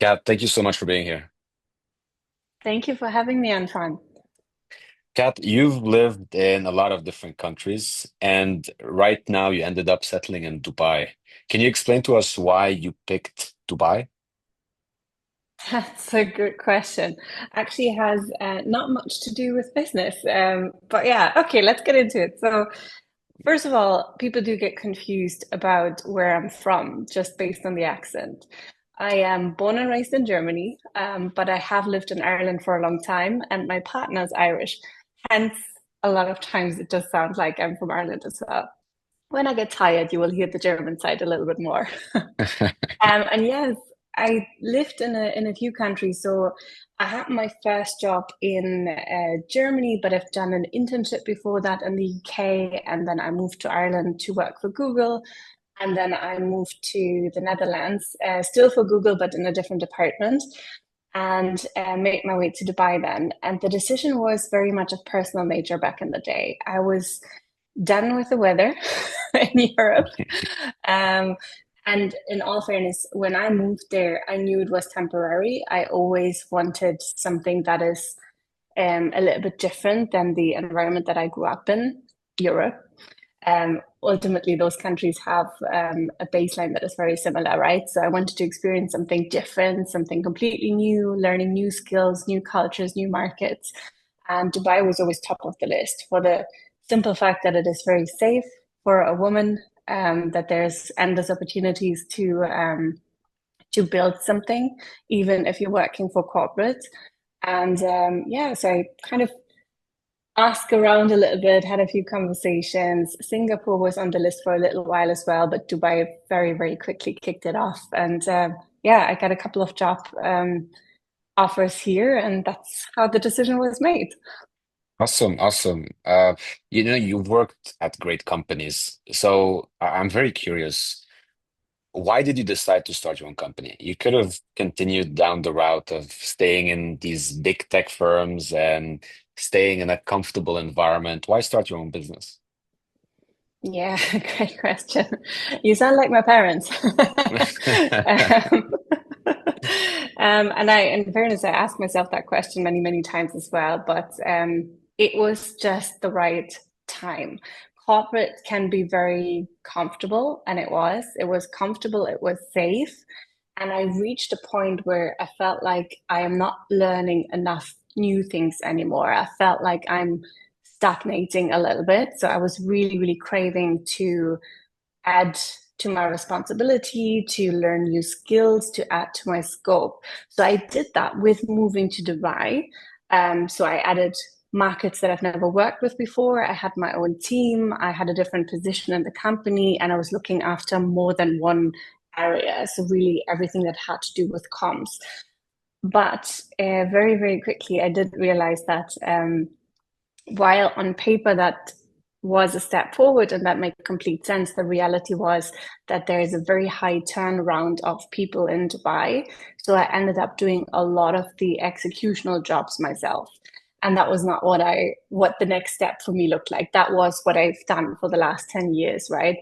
Kat, thank you so much for being here. Thank you for having me, Anton. Kat, you've lived in a lot of different countries, and right now you ended up settling in Dubai. Can you explain to us why you picked Dubai? That's a good question. Actually, has not much to do with business. But yeah, okay, let's get into it. So, first of all, people do get confused about where I'm from just based on the accent. I am born and raised in Germany, but I have lived in Ireland for a long time, and my partner's Irish. Hence, a lot of times it does sound like I'm from Ireland as well. When I get tired, you will hear the German side a little bit more. And yes, I lived in a few countries. So I had my first job in Germany, but I've done an internship before that in the UK, and then I moved to Ireland to work for Google, and then I moved to the Netherlands, still for Google, but in a different department, and made my way to Dubai then. And the decision was very much of personal nature back in the day. I was done with the weather in Europe. Um, and in all fairness, when I moved there, I knew it was temporary. I always wanted something that is a little bit different than the environment that I grew up in, Europe. Ultimately, those countries have a baseline that is very similar, right? So I wanted to experience something different, something completely new, learning new skills, new cultures, new markets. And Dubai was always top of the list for the simple fact that it is very safe for a woman, that there's endless opportunities to build something, even if you're working for corporate. And yeah, so I kind of asked around a little bit, had a few conversations. Singapore was on the list for a little while as well, but Dubai very, very quickly kicked it off. And yeah, I got a couple of job offers here, and that's how the decision was made. Awesome, awesome. You've worked at great companies, so I'm very curious. Why did you decide to start your own company? You could have continued down the route of staying in these big tech firms and staying in a comfortable environment. Why start your own business? Yeah, great question. You sound like my parents. Um, and in fairness, I asked myself that question many, many times as well, but it was just the right time. Corporate can be very comfortable, and it was. It was comfortable, it was safe. And I reached a point where I felt like I am not learning enough new things anymore. I felt like I'm stagnating a little bit. So I was really, really craving to add to my responsibility, to learn new skills, to add to my scope. So I did that with moving to Dubai. So I added markets that I've never worked with before. I had my own team. I had a different position in the company, and I was looking after more than one area. So really everything that had to do with comms. But very, very quickly, I did realize that while on paper that was a step forward and that made complete sense, the reality was that there is a very high turnaround of people in Dubai. So I ended up doing a lot of the executional jobs myself. And that was not what the next step for me looked like. That was what I've done for the last 10 years, right?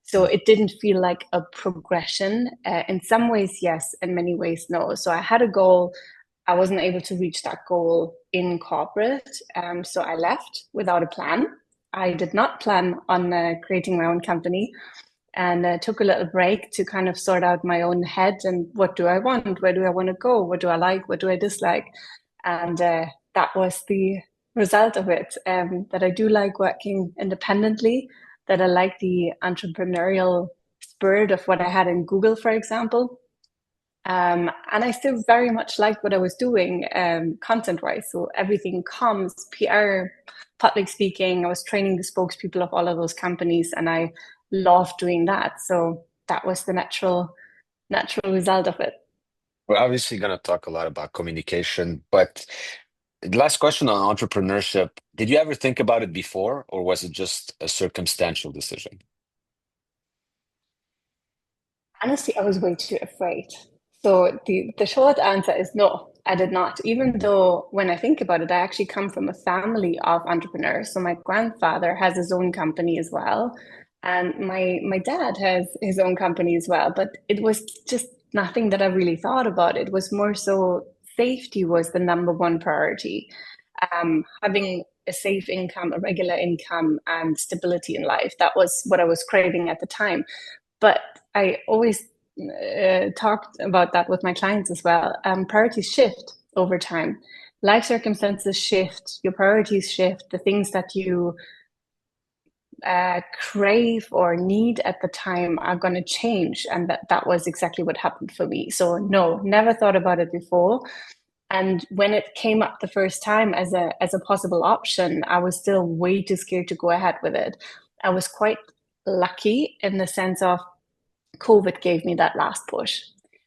So it didn't feel like a progression. In some ways, yes. In many ways, no. So I had a goal. I wasn't able to reach that goal in corporate. So I left without a plan. I did not plan on creating my own company, and took a little break to kind of sort out my own head and what do I want? Where do I want to go? What do I like? What do I dislike? And that was the result of it. That I do like working independently, that I like the entrepreneurial spirit of what I had in Google, for example. And I still very much like what I was doing, content-wise. So everything comms, PR, public speaking. I was training the spokespeople of all of those companies, and I loved doing that. So that was the natural result of it. We're obviously going to talk a lot about communication, but the last question on entrepreneurship, did you ever think about it before, or was it just a circumstantial decision? Honestly, I was way too afraid. So the short answer is no, I did not. Even though when I think about it, I actually come from a family of entrepreneurs. So my grandfather has his own company as well, and my dad has his own company as well. But it was just nothing that I really thought about. It was more so safety was the number one priority. Having a safe income, a regular income, and stability in life. That was what I was craving at the time. But I always talked about that with my clients as well. Priorities shift over time. Life circumstances shift, your priorities shift, the things that you crave or need at the time are going to change. And that was exactly what happened for me. So, no, never thought about it before. And when it came up the first time as a possible option, I was still way too scared to go ahead with it. I was quite lucky in the sense of COVID gave me that last push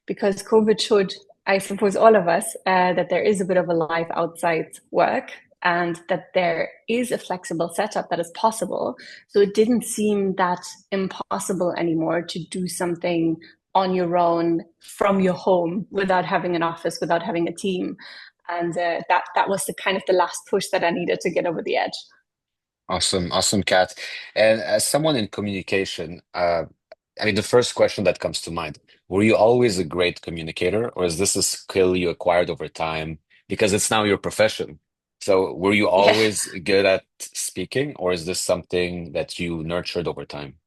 because COVID showed, I suppose, all of us that there is a bit of a life outside work and that there is a flexible setup that is possible. So it didn't seem that impossible anymore to do something on your own from your home without having an office, without having a team. And that was the kind of the last push that I needed to get over the edge. Awesome, awesome, Kat. And as someone in communication, I mean, the first question that comes to mind, were you always a great communicator, or is this a skill you acquired over time because it's now your profession? So, were you Yeah. always good at speaking, or is this something that you nurtured over time?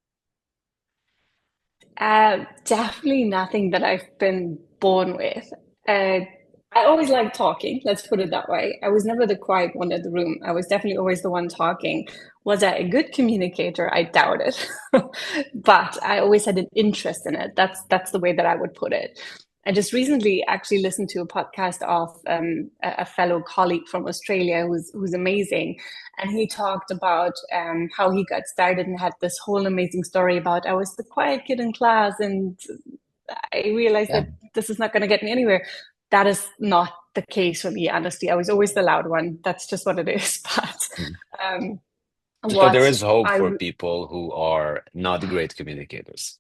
Definitely nothing that I've been born with. Uh, I always liked talking, let's put it that way. I was never the quiet one in the room. I was definitely always the one talking. Was I a good communicator? I doubt it. But I always had an interest in it. That's the way that I would put it. I just recently actually listened to a podcast of a fellow colleague from Australia who's amazing, and he talked about how he got started and had this whole amazing story about I was the quiet kid in class and I realized Yeah. that this is not going to get me anywhere. That is not the case for me, honestly. I was always the loud one. That's just what it is. But Mm. um, So there what is hope I for people who are not great communicators.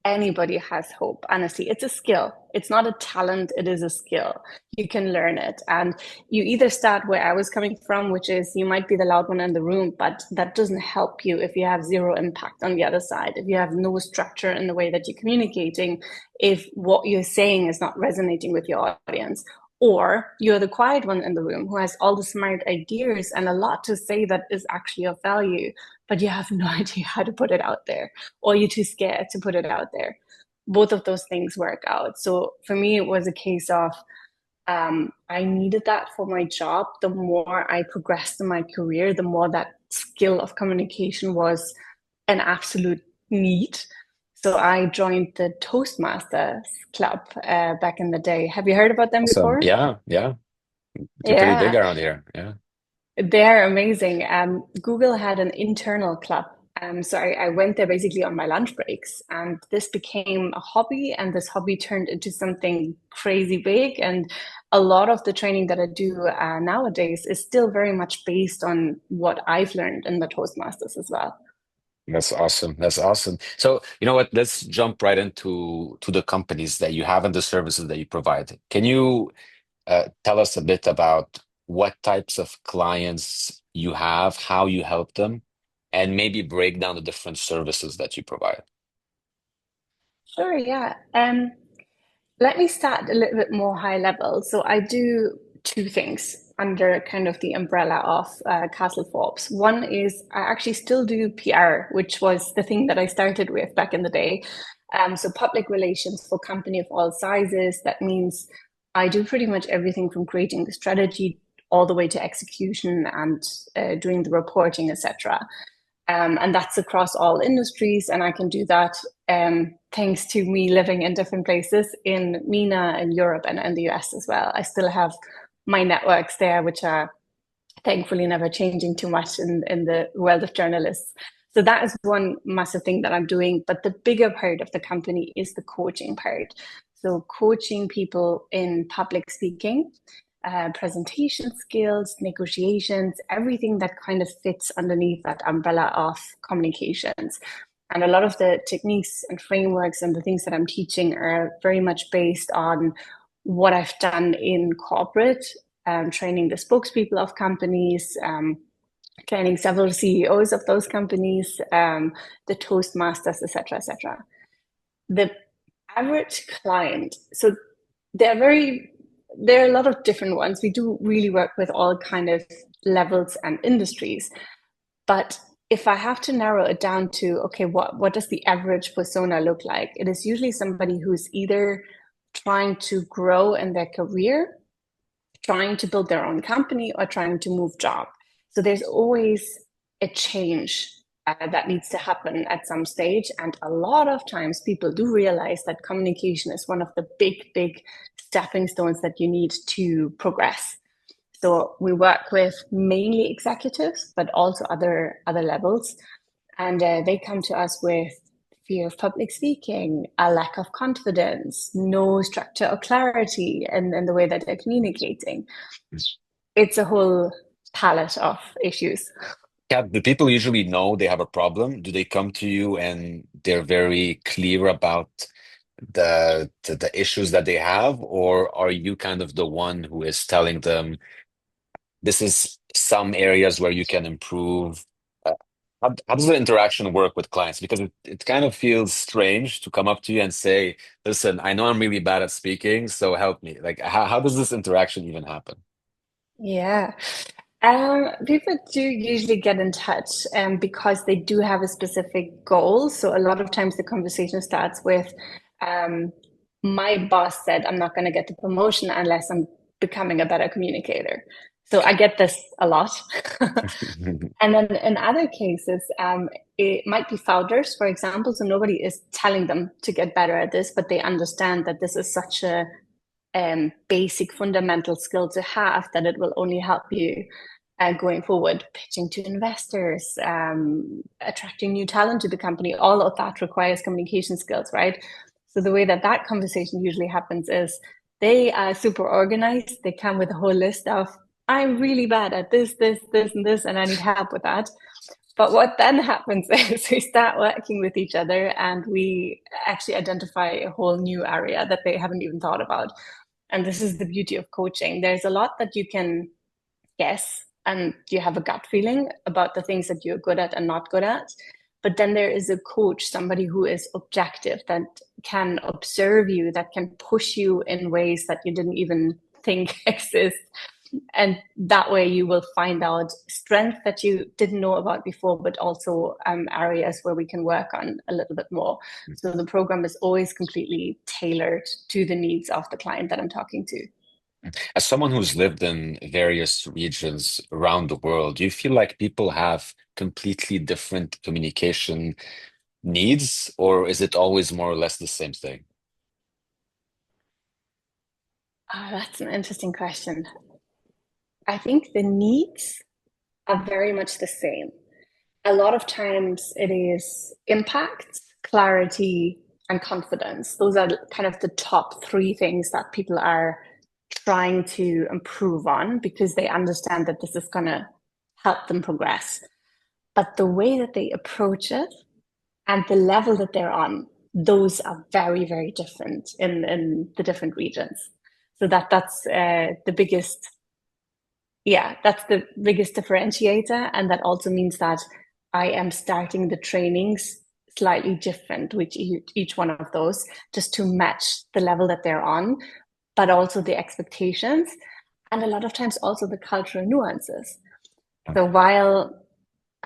anybody has hope. Honestly, it's a skill. It's not a talent, it is a skill. You can learn it. And you either start where I was coming from, which is you might be the loud one in the room, but that doesn't help you if you have zero impact on the other side, if you have no structure in the way that you're communicating, if what you're saying is not resonating with your audience. Or you're the quiet one in the room who has all the smart ideas and a lot to say that is actually of value, but you have no idea how to put it out there, or you're too scared to put it out there. Both of those things work out. So for me, it was a case of I needed that for my job. The more I progressed in my career, the more that skill of communication was an absolute need. So I joined the Toastmasters Club back in the day. Have you heard about them Awesome. before? Yeah, yeah. They're pretty big Yeah. around here. Yeah. They're amazing. Google had an internal club. So I went there basically on my lunch breaks, and this became a hobby, and this hobby turned into something crazy big. And a lot of the training that I do nowadays is still very much based on what I've learned in the Toastmasters as well. That's awesome. That's awesome. So, you know what? Let's jump right into the companies that you have and the services that you provide. Can you tell us a bit about what types of clients you have, how you help them, and maybe break down the different services that you provide? Sure, yeah. Let me start a little bit more high level. So I do two things under kind of the umbrella of Castle Forbes. One is I actually still do PR, which was the thing that I started with back in the day. So public relations for company of all sizes. That means I do pretty much everything from creating the strategy all the way to execution and doing the reporting, etc. And that's across all industries. And I can do that thanks to me living in different places in MENA and Europe and in the US as well. I still have my networks there, which are thankfully never changing too much in the world of journalists. So that is one massive thing that I'm doing. But the bigger part of the company is the coaching part. So coaching people in public speaking, presentation skills, negotiations, everything that kind of fits underneath that umbrella of communications. And a lot of the techniques and frameworks and the things that I'm teaching are very much based on what I've done in corporate, training the spokespeople of companies, training several CEOs of those companies, the Toastmasters, etc., etc. The Average client. So they're very, there are a lot of different ones. We do really work with all kind of levels and industries. But if I have to narrow it down to, okay, what does the average persona look like? It is usually somebody who's either trying to grow in their career, trying to build their own company, or trying to move job. So there's always a change that needs to happen at some stage. And a lot of times people do realize that communication is one of the big stepping stones that you need to progress. So we work with mainly executives, but also other levels, and they come to us with fear of public speaking, a lack of confidence, no structure or clarity in the way that they're communicating. It's a whole palette of issues. Kat, do people usually know they have a problem? Do they come to you and they're very clear about the issues that they have, or are you kind of the one who is telling them this is some areas where you can improve? How does the interaction work with clients? Because it kind of feels strange to come up to you and say, listen, I know I'm really bad at speaking, so help me. Like, how does this interaction even happen? Yeah. People do usually get in touch because they do have a specific goal. So a lot of times the conversation starts with, um, my boss said I'm not going to get the promotion unless I'm becoming a better communicator. So I get this a lot. And then in other cases, it might be founders, for example. So nobody is telling them to get better at this, but they understand that this is such a basic fundamental skill to have that it will only help you going forward, pitching to investors, attracting new talent to the company. All of that requires communication skills, right? So the way that that conversation usually happens is they are super organized. They come with a whole list of, I'm really bad at this, and this, and I need help with that. But what then happens is we start working with each other and we actually identify a whole new area that they haven't even thought about. And this is the beauty of coaching. There's a lot that you can guess and you have a gut feeling about the things that you're good at and not good at. But then there is a coach, somebody who is objective, that can observe you, that can push you in ways that you didn't even think exist. And that way you will find out strength that you didn't know about before, but also areas where we can work on a little bit more. So the program is always completely tailored to the needs of the client that I'm talking to. As someone who's lived in various regions around the world, do you feel like people have completely different communication needs, or is it always more or less the same thing? Oh, that's an interesting question. I think the needs are very much the same. A lot of times it is impact, clarity, and confidence. Those are kind of the top three things that people are trying to improve on because they understand that this is going to help them progress. But the way that they approach it and the level that they're on, those are very different in the different regions. So that's the biggest, yeah, that's the biggest differentiator. And that also means that I am starting the trainings slightly different with each one of those just to match the level that they're on, but also the expectations. And a lot of times also the cultural nuances. So while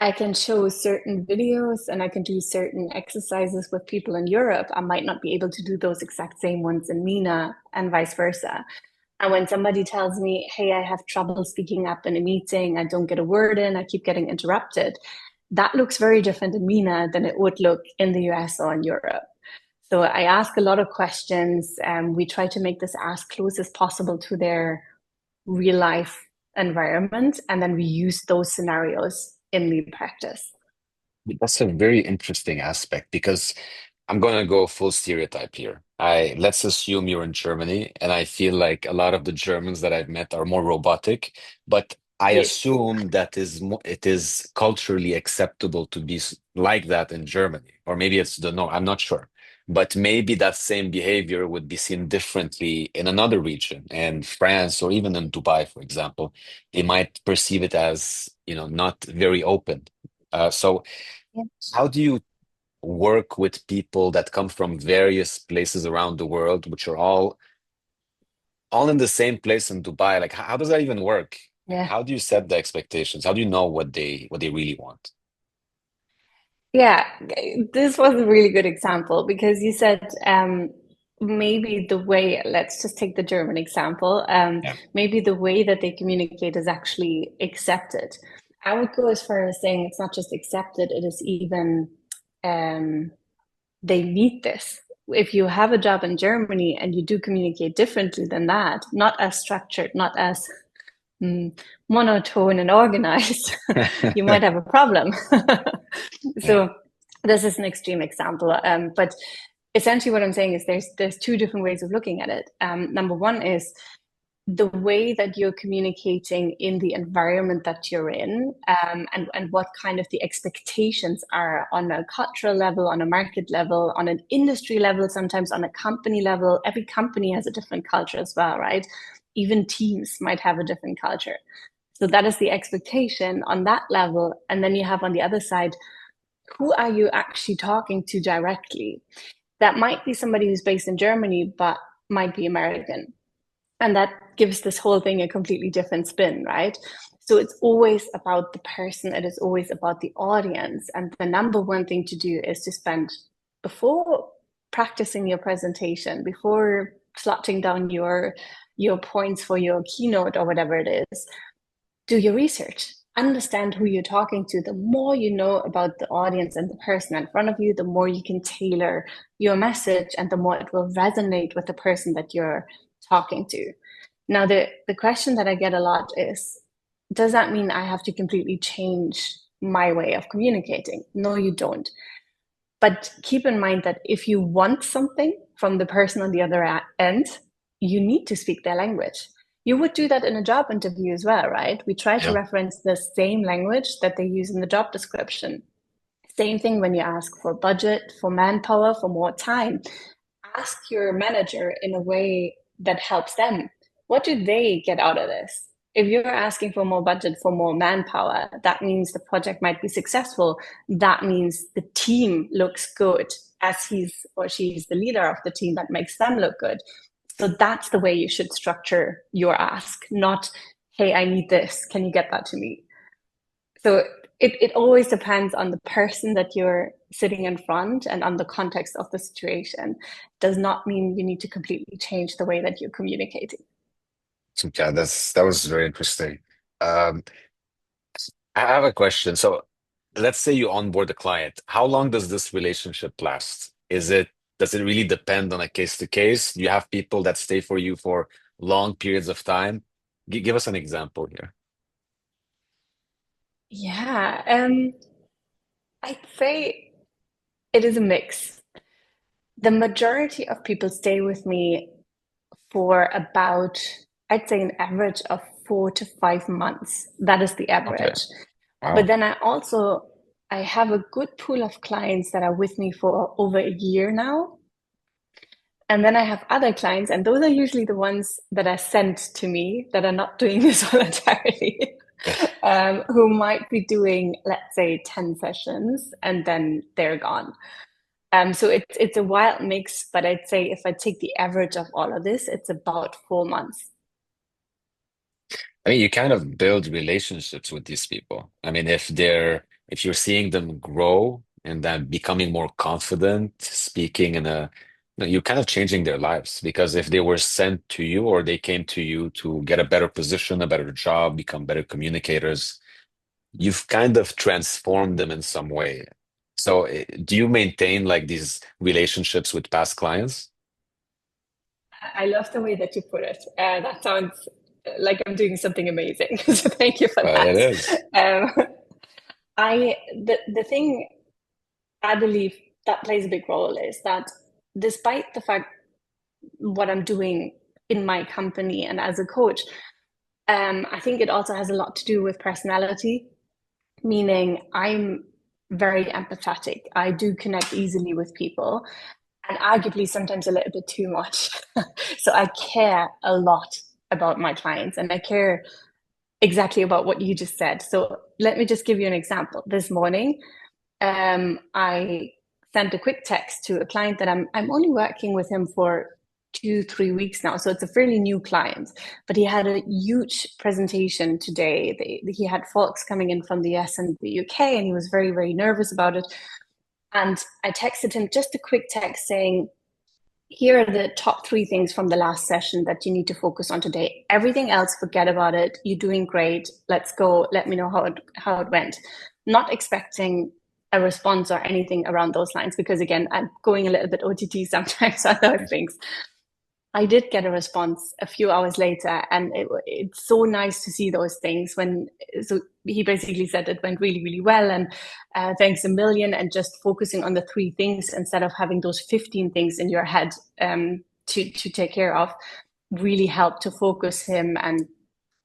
I can show certain videos and I can do certain exercises with people in Europe, I might not be able to do those exact same ones in MENA and vice versa. And when somebody tells me, hey, I have trouble speaking up in a meeting, I don't get a word in, I keep getting interrupted, that looks very different in MENA than it would look in the US or in Europe. So I ask a lot of questions, and we try to make this as close as possible to their real life environment. And then we use those scenarios in the practice. That's a very interesting aspect because I'm gonna go full stereotype here. Let's assume you're in Germany, and I feel like a lot of the Germans that I've met are more robotic, but I Yes. assume that it is culturally acceptable to be like that in Germany, or maybe it's the no, I'm not sure. But maybe that same behavior would be seen differently in another region, in France or even in Dubai, for example. They might perceive it as, not very open. So Yeah. how do you work with people that come from various places around the world, which are all in the same place in Dubai? Like, how does that even work? Yeah. How do you set the expectations? How do you know what they really want? Yeah, this was a really good example because you said maybe the way, let's just take the German example, Yeah. maybe the way that they communicate is actually accepted. I would go as far as saying it's not just accepted, it is even um, they need this. If you have a job in Germany and you do communicate differently than that, not as structured, not as mm, monotone and organized, you might have a problem. Yeah. So this is an extreme example, but essentially what I'm saying is there's two different ways of looking at it. Number one is the way that you're communicating in the environment that you're in, and what kind of the expectations are on a cultural level, on a market level, on an industry level, sometimes on a company level. Every company has a different culture as well, right? Even teams might have a different culture. So that is the expectation on that level. And then you have on the other side, who are you actually talking to directly? That might be somebody who's based in Germany, but might be American. And that gives this whole thing a completely different spin, right? So it's always about the person, it is always about the audience. And the number one thing to do is to spend before practicing your presentation, before slotting down your points for your keynote or whatever it is, do your research. Understand who you're talking to. The more you know about the audience and the person in front of you, the more you can tailor your message and the more it will resonate with the person that you're talking to. Now, the question that I get a lot is, does that mean I have to completely change my way of communicating? No, you don't. But keep in mind that if you want something from the person on the other end, you need to speak their language. You would do that in a job interview as well, right? We try to Yeah. reference the same language that they use in the job description. Same thing when you ask for budget, for manpower, for more time. Ask your manager in a way that helps them. What do they get out of this? If you're asking for more budget, for more manpower, that means the project might be successful. That means the team looks good as he's or she's the leader of the team that makes them look good. So that's the way you should structure your ask, not, hey, I need this. Can you get that to me? So it always depends on the person that you're sitting in front and on the context of the situation. Does not mean you need to completely change the way that you're communicating. So, yeah, that was very interesting. Um, I have a question. So let's say you onboard a client. How long does this relationship last? Does it really depend on a case to case? Do you have people that stay for you for long periods of time? Give us an example here. Yeah, I'd say it is a mix. The majority of people stay with me for about, I'd say, an average of 4 to 5 months. That is the Okay. average. But Wow. then I have a good pool of clients that are with me for over a year now. And then I have other clients, and those are usually the ones that are sent to me that are not doing this voluntarily, who might be doing, let's say, 10 sessions and then they're gone. So it's a wild mix, but I'd say if I take the average of all of this, it's about 4 months. I mean, you kind of build relationships with these people. I mean, if you're seeing them grow and then becoming more confident, speaking you're kind of changing their lives because if they were sent to you or they came to you to get a better position, a better job, become better communicators, you've kind of transformed them in some way. So, do you maintain like these relationships with past clients? I love the way that you put it. That sounds like I'm doing something amazing. So thank you for It that. is. Um, the thing I believe that plays a big role is that despite the fact what I'm doing in my company and as a coach, I think it also has a lot to do with personality, meaning I'm very empathetic. I do connect easily with people and arguably sometimes a little bit too much. So I care a lot about my clients and I care exactly about what you just said. So let me just give you an example. This morning, I sent a quick text to a client that I'm only working with him for 2, 3 weeks now. So it's a fairly new client, but he had a huge presentation today. He had folks coming in from the US and the UK, and he was very, very nervous about it. And I texted him just a quick text saying, here are the top 3 things from the last session that you need to focus on today. Everything else, forget about it. You're doing great. Let's go. Let me know how it went. Not expecting a response or anything around those lines, because again, I'm going a little bit OTT sometimes on those things. I did get a response a few hours later, and it's so nice to see those things when. So he basically said it went really, really well, and thanks a million, and just focusing on the 3 things instead of having those 15 things in your head to take care of, really helped to focus him and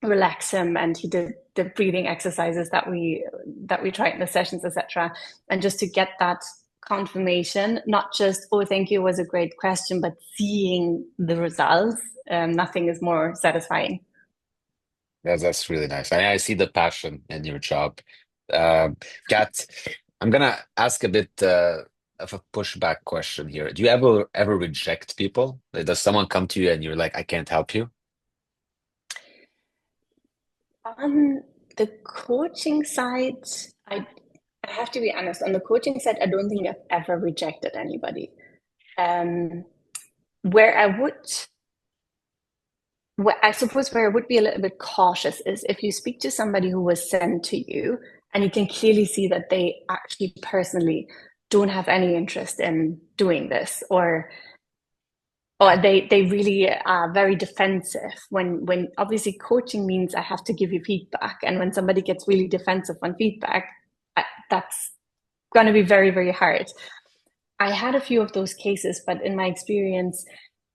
relax him. And he did the breathing exercises that we tried in the sessions, etc. And just to get that confirmation, not just, oh, thank you, was a great question, but seeing the results, nothing is more satisfying. That's really nice. I see the passion in your job. Kat, I'm gonna ask a bit of a pushback question here. Do you ever reject people? Like, does someone come to you and you're like, I can't help you? On the coaching side, I, I have to be honest, on the coaching side, I don't think I've ever rejected anybody. Um, where I would I suppose where I would be a little bit cautious is if you speak to somebody who was sent to you and you can clearly see that they actually personally don't have any interest in doing this, or they really are very defensive when obviously coaching means I have to give you feedback, and when somebody gets really defensive on feedback, that's going to be very, very hard. I had a few of those cases, but in my experience,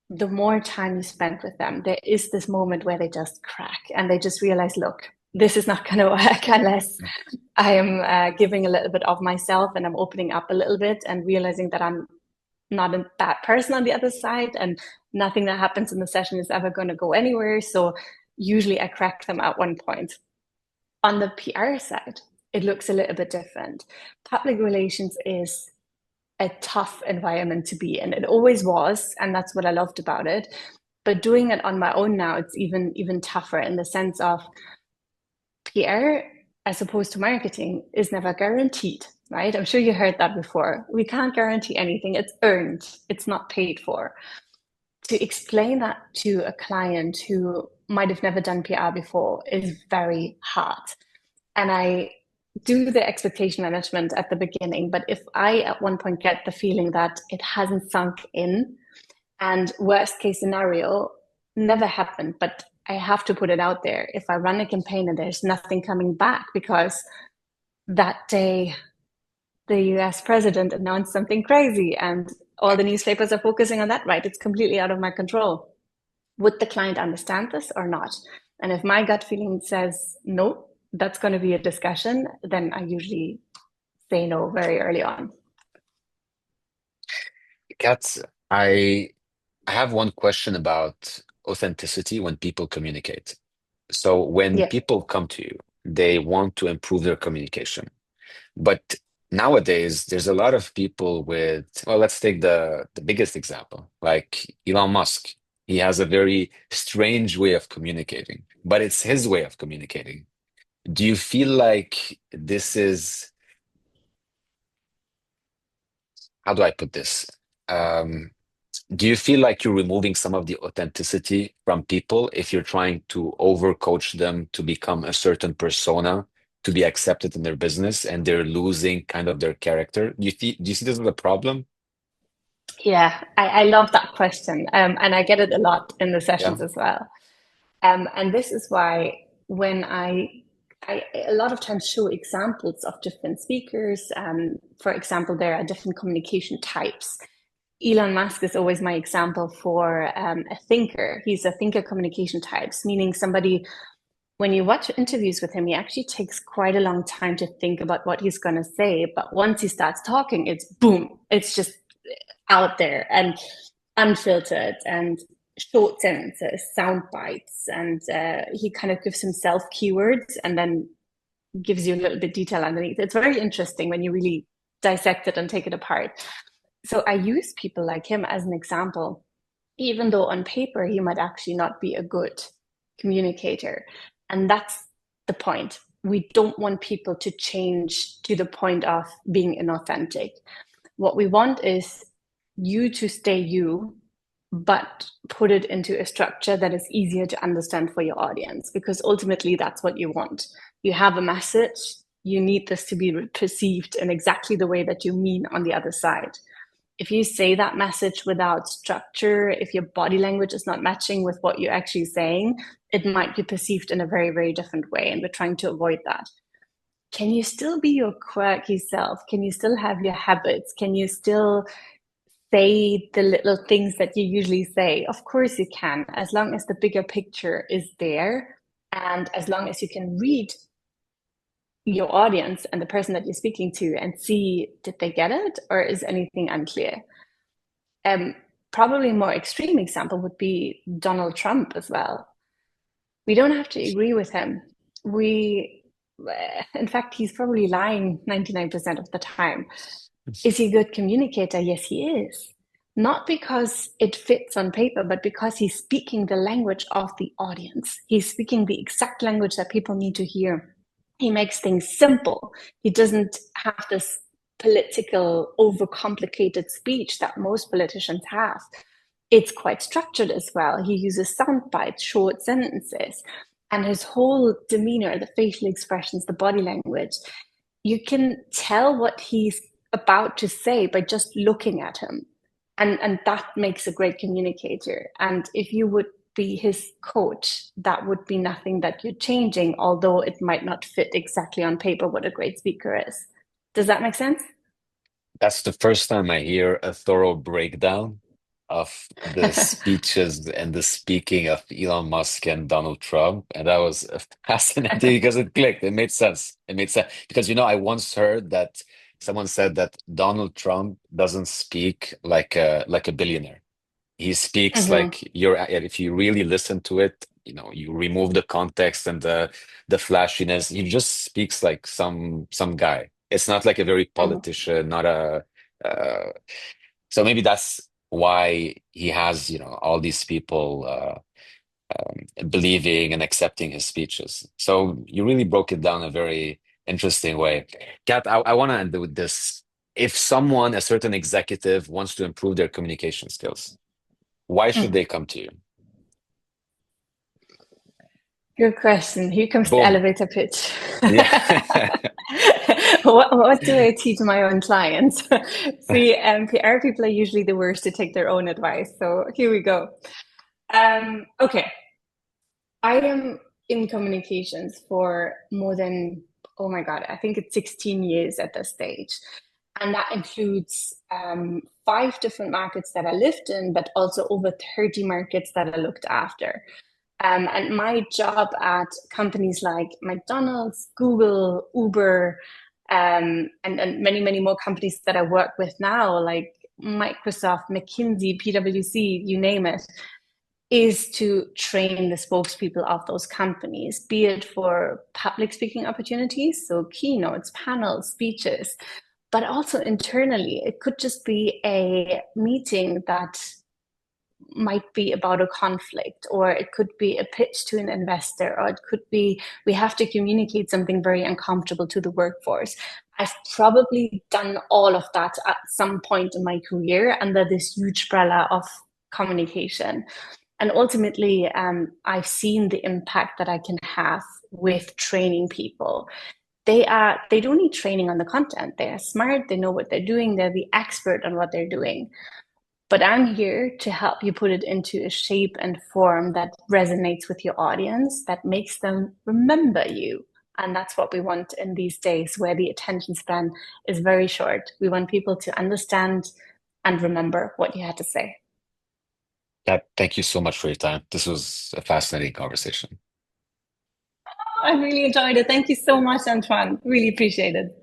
the more time you spend with them, there is this moment where they just crack and they just realize, look, this is not going to work unless I am giving a little bit of myself and I'm opening up a little bit and realizing that I'm not a bad person on the other side, and nothing that happens in the session is ever going to go anywhere. So usually I crack them at one point. On the PR side, it looks a little bit different. Public relations is a tough environment to be in. It always was, and that's what I loved about it. But doing it on my own now, it's even tougher in the sense of PR, as opposed to marketing, is never guaranteed, right? I'm sure you heard that before. We can't guarantee anything. It's earned, it's not paid for. To explain that to a client who might have never done PR before is very hard. And I do the expectation management at the beginning, but if I at one point get the feeling that it hasn't sunk in, and worst case scenario never happened, but I have to put it out there. If I run a campaign and there's nothing coming back because that day the US president announced something crazy and all the newspapers are focusing on that, right? It's completely out of my control. Would the client understand this or not? And if my gut feeling says no, that's going to be a discussion, then I usually say no very early on. Kat, I have one question about authenticity when people communicate. So when Yeah. people come to you, they want to improve their communication. But nowadays, there's a lot of people with, well, let's take the biggest example, like Elon Musk. He has a very strange way of communicating, but it's his way of communicating. Do you feel like this is, how do I put this? Um, do you feel like you're removing some of the authenticity from people if you're trying to overcoach them to become a certain persona to be accepted in their business and they're losing kind of their character? Do you see this as a problem? Yeah, I love that question. And I get it a lot in the Yeah. sessions as well. And this is why when I a lot of times show examples of different speakers. For example, there are different communication types. Elon Musk is always my example for a thinker. He's a thinker communication types, meaning somebody, when you watch interviews with him, he actually takes quite a long time to think about what he's going to say. But once he starts talking, it's boom, it's just out there and unfiltered and short sentences, sound bites. And he kind of gives himself keywords and then gives you a little bit detail underneath. It's very interesting when you really dissect it and take it apart. So I use people like him as an example, even though on paper he might actually not be a good communicator. And that's the point. We don't want people to change to the point of being inauthentic. What we want is you to stay you, but put it into a structure that is easier to understand for your audience, because ultimately that's what you want. You have a message, you need this to be perceived in exactly the way that you mean on the other side. If you say that message without structure, if your body language is not matching with what you're actually saying, it might be perceived in a very, very different way. And we're trying to avoid that. Can you still be your quirky self? Can you still have your habits? Can you still say the little things that you usually say? Of course you can, as long as the bigger picture is there and as long as you can read your audience and the person that you're speaking to and see, did they get it or is anything unclear? Um, Probably a more extreme example would be Donald Trump as well. We don't have to agree with him. We, in fact, he's probably lying 99% of the time. Is he a good communicator? Yes, he is. Not because it fits on paper, but because he's speaking the language of the audience. He's speaking the exact language that people need to hear. He makes things simple. He doesn't have this political, overcomplicated speech that most politicians have. It's quite structured as well. He uses sound bites, short sentences, and his whole demeanor, the facial expressions, the body language, you can tell what he's about to say by just looking at him. And that makes a great communicator. And if you would be his coach, that would be nothing that you're changing, although it might not fit exactly on paper what a great speaker is. Does that make sense? That's the first time I hear a thorough breakdown of the speeches and the speaking of Elon Musk and Donald Trump. And that was fascinating because it clicked. It made sense. It made sense. Because, I once heard that someone said that Donald Trump doesn't speak like a billionaire. He speaks Mm-hmm. like if you really listen to it, you remove the context and the flashiness. He just speaks like some guy. It's not like a very Mm-hmm. politician, not a uh, so maybe that's why he has, all these people believing and accepting his speeches. So you really broke it down a very interesting way. Kat, I want to end with this. If someone, a certain executive, wants to improve their communication skills, why should they come to you? Good question. Here comes the Boom. elevator pitch. Yeah. What do I teach my own clients? See, PR people are usually the worst to take their own advice. So here we go. Okay. I am in communications for more than, oh my God, I think it's 16 years at this stage. And that includes five different markets that I lived in, but also over 30 markets that I looked after. And my job at companies like McDonald's, Google, Uber, and many, many more companies that I work with now, like Microsoft, McKinsey, PwC, you name it, is to train the spokespeople of those companies, be it for public speaking opportunities, so keynotes, panels, speeches, but also internally. It could just be a meeting that might be about a conflict, or it could be a pitch to an investor, or it could be we have to communicate something very uncomfortable to the workforce. I've probably done all of that at some point in my career under this huge umbrella of communication. And ultimately, I've seen the impact that I can have with training people. They don't need training on the content. They are smart, they know what they're doing, they're the expert on what they're doing. But I'm here to help you put it into a shape and form that resonates with your audience, that makes them remember you. And that's what we want in these days where the attention span is very short. We want people to understand and remember what you had to say. Kat, thank you so much for your time. This was a fascinating conversation. I really enjoyed it. Thank you so much, Antoine. Really appreciate it.